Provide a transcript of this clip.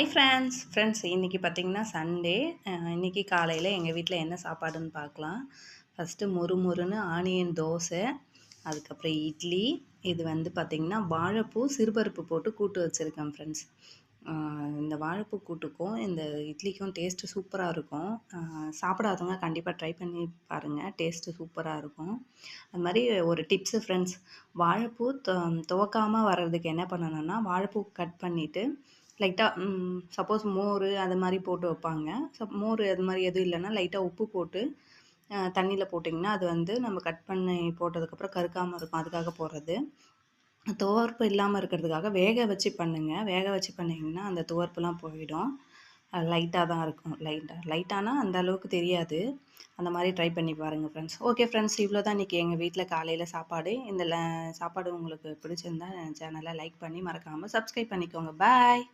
Hi friends இன்றைக்கி பார்த்திங்கன்னா Sunday. இன்றைக்கி காலையில் எங்கள் வீட்டில் என்ன சாப்பாடுன்னு பார்க்கலாம். ஃபஸ்ட்டு மொறுன்னு ஆனியன் தோசை, அதுக்கப்புறம் இட்லி. இது வந்து பார்த்திங்கன்னா வாழைப்பூ சிறுபருப்பு போட்டு கூட்டு வச்சுருக்கேன் ஃப்ரெண்ட்ஸ். இந்த வாழைப்பூ கூட்டுக்கும் இந்த இட்லிக்கும் டேஸ்ட்டு சூப்பராக இருக்கும். சாப்பிடாதவங்க கண்டிப்பாக ட்ரை பண்ணி பாருங்கள், டேஸ்ட்டு சூப்பராக இருக்கும். அது மாதிரி ஒரு டிப்ஸு ஃப்ரெண்ட்ஸ், வாழைப்பூ துவக்காமல் வர்றதுக்கு என்ன பண்ணணும்னா, வாழைப்பூ கட் பண்ணிவிட்டு லைட்டாக சப்போஸ் மோர் அது மாதிரி போட்டு வைப்பாங்க. மோர் அது மாதிரி எதுவும் இல்லைன்னா லைட்டாக உப்பு போட்டு தண்ணியில் போட்டிங்கன்னா அது வந்து நம்ம கட் பண்ணி போட்டதுக்கப்புறம் கருக்காமல் இருக்கும், அதுக்காக போடுறது. துவர்ப்பு இல்லாமல் இருக்கிறதுக்காக வேக வச்சு பண்ணுங்கள். வேக வச்சு பண்ணிங்கன்னா அந்த துவர்ப்புலாம் போயிடும். லைட்டாக தான் இருக்கும். லைட்டானா அந்த அளவுக்கு தெரியாது. அந்த மாதிரி ட்ரை பண்ணி பாருங்கள் ஃப்ரெண்ட்ஸ். ஓகே ஃப்ரெண்ட்ஸ், இவ்வளோ தான் இன்றைக்கி எங்கள் வீட்டில் காலையில் சாப்பாடு. இந்த சாப்பாடு உங்களுக்கு பிடிச்சிருந்தா சேனலை லைக் பண்ணி மறக்காமல் சப்ஸ்கிரைப் பண்ணிக்கோங்க. பாய்.